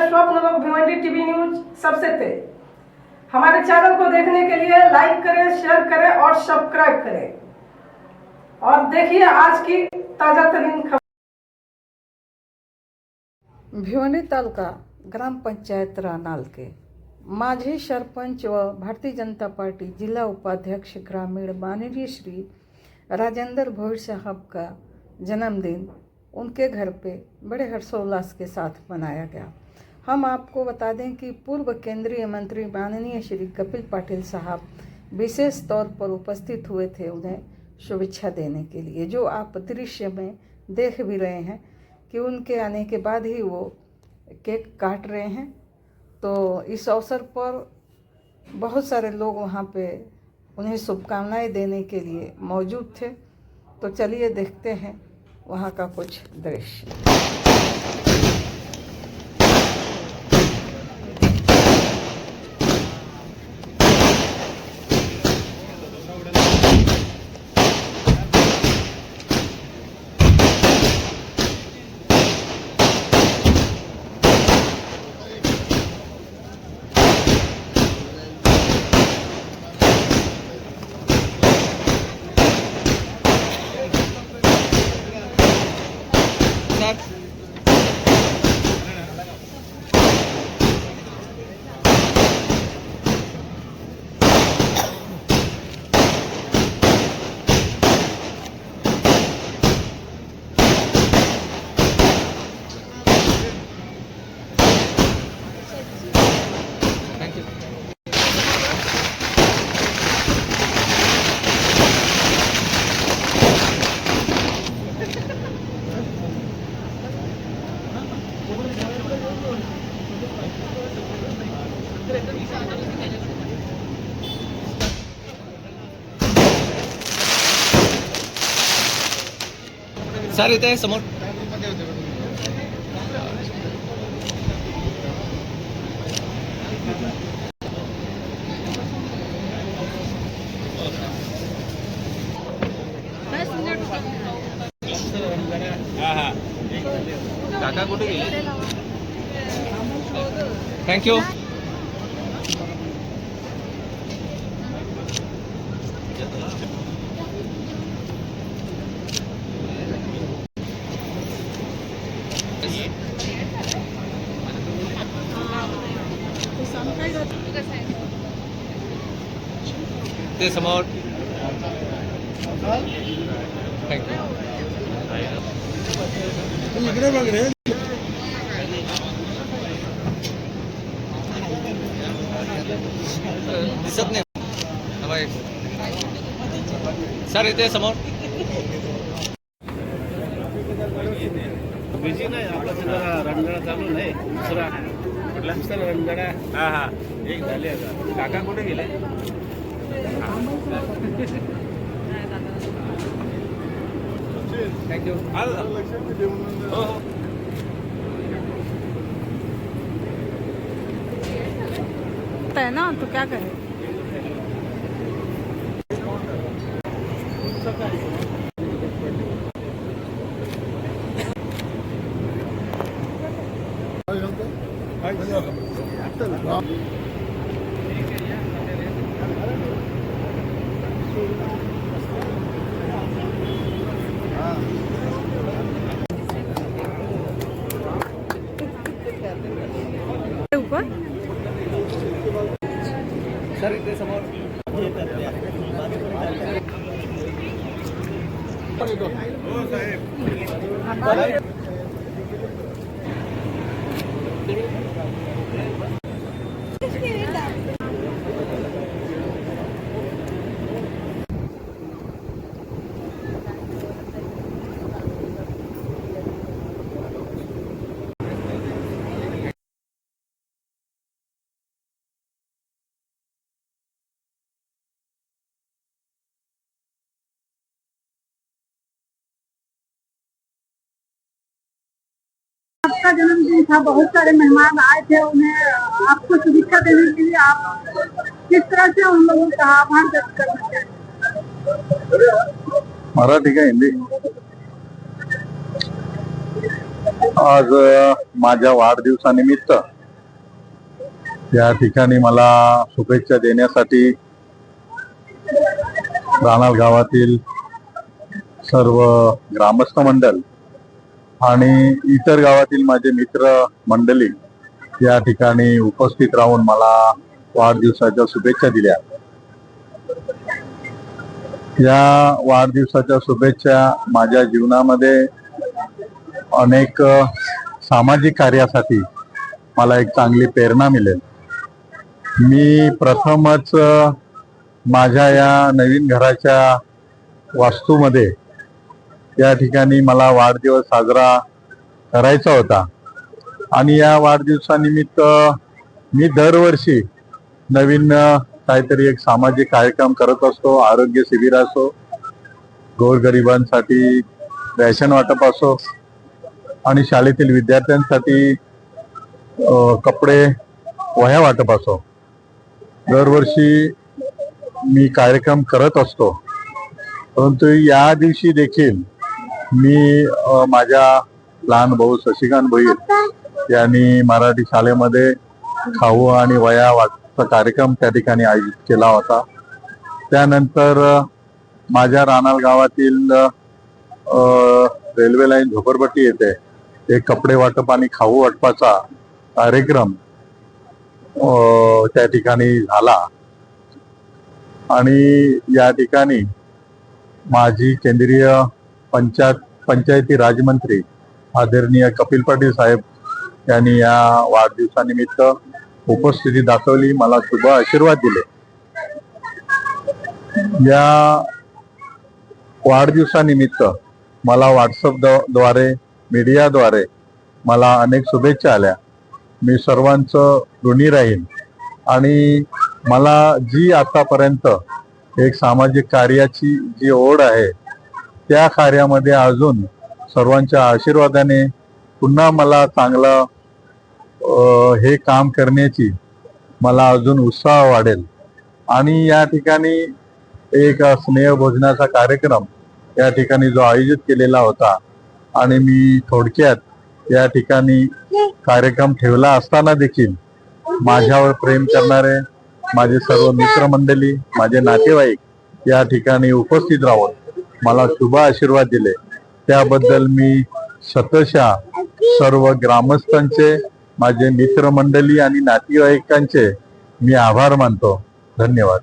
स्वप्न लोग Bhiwandi TV news सबसे तेज। हमारे चैनल को देखने के लिए लाइक करें, शेयर करें और सब्सक्राइब करें और देखिए आज की ताजा तरीन खबर। भिवंडी तालुका ग्राम पंचायत रानाल के माजी सरपंच व भारतीय जनता पार्टी जिला उपाध्यक्ष ग्रामीण माननीय श्री राजेंद्र भोईर साहब का जन्मदिन उनके घर पे बड़े हर्षोल्लास के साथ मनाया गया। हम आपको बता दें कि पूर्व केंद्रीय मंत्री माननीय श्री कपिल पाटिल साहब विशेष तौर पर उपस्थित हुए थे उन्हें शुभेच्छा देने के लिए, जो आप दृश्य में देख भी रहे हैं कि उनके आने के बाद ही वो केक काट रहे हैं। तो इस अवसर पर बहुत सारे लोग वहाँ पे उन्हें शुभकामनाएं देने के लिए मौजूद थे। तो चलिए देखते हैं वहाँ का कुछ दृश्य। सर इथे समोर काका कुठे गेले? थँक्यू। ते समोर थँक्यू। इकडे बघ रे, दिसत नाही सर इथे समोर बिझी नाही आपला जरा रणगाडा चालू नाही, दुसरा रणगाडा हा एक झाले आता। काका कुठे गेले? थँक्यू। हो हो है ना, तो क्या करें। ऊपर सर इथे समोर हो साहेब। आपका जन्मदिन था, बहुत सारे मेहमान आए थे, उन्हें आपको शुभेच्छा देने के लिए आप किस तरह से उन लोगों का आभार व्यक्त करना चाहते? मराठी का हिंदी? आज माझ्या वाढदिवसानिमित्त या ठिकाणी मला शुभेच्छा देण्यासाठी रानाल गावातील सर्व ग्रामस्थ मंडळ आणि इतर गावातील माझे मित्र मंडळी या ठिकाणी उपस्थित राहून मला वाढदिवसाच्या शुभेच्छा दिल्या. या वाढदिवसाच्या शुभेच्छा माझ्या जीवनामध्ये अनेक सामाजिक कार्यासाठी मला एक चांगली प्रेरणा मिळेल. मी प्रथमच माझ्या या नवीन घराच्या वास्तूमध्ये या ठिकाणी मला वाढदिवस साजरा करायचा होता आणि या वाढदिवसानिमित्त मी दरवर्षी नवीन काहीतरी एक सामाजिक कार्यक्रम करत असतो. आरोग्य शिबिर असो, गोरगरिबांसाठी रॅशन वाटप असो आणि शाळेतील विद्यार्थ्यांसाठी कपडे वह्या वाटप असो. दरवर्षी मी कार्यक्रम करत असतो, परंतु या दिवशी देखील मी माझ्या लहान भाऊ शशिकांत भोईर यांनी मराठी शाळेमध्ये खाऊ आणि वह्या वाटपाचा कार्यक्रम त्या ठिकाणी आयोजित केला होता. त्यानंतर माझ्या रानाल गावातील रेल्वे लाईन झोपडपट्टी येथे एक कपडे वाटप आणि खाऊ वाटपाचा कार्यक्रम त्या ठिकाणी झाला आणि या ठिकाणी माजी केंद्रीय पंचायती राज्यमंत्री आदरणीय कपिल पाटील साहेब यांनी या वाढदिवसानिमित्त उपस्थिती दाखवली, मला शुभ आशीर्वाद दिले. या वाढदिवसानिमित्त मला व्हॉट्सअपद्वारे मीडियाद्वारे मला अनेक शुभेच्छा आल्या. मी सर्वांचं ऋणी राहीन आणि मला जी आतापर्यंत एक सामाजिक कार्याची जी ओढ आहे त्या कार्यामध्ये अजून सर्वांच्या आशीर्वादाने पुन्हा मला चांगलं हे काम करण्याची मला अजून उत्साह वाढेल. आणि या ठिकाणी एक स्नेहभोजनाचा कार्यक्रम या ठिकाणी जो आयोजित केलेला होता आणि मी थोडक्यात या ठिकाणी कार्यक्रम ठेवला असताना देखील माझ्यावर प्रेम करणारे माझे सर्व मित्रमंडळी, माझे नातेवाईक या ठिकाणी उपस्थित राहून मला शुभ आशीर्वाद दिले. त्याबद्दल मी शतशः सर्व ग्रामस्थांचे, माझे मित्रमंडळी आणि नातेवाईकांचे मी आभार मानतो. धन्यवाद.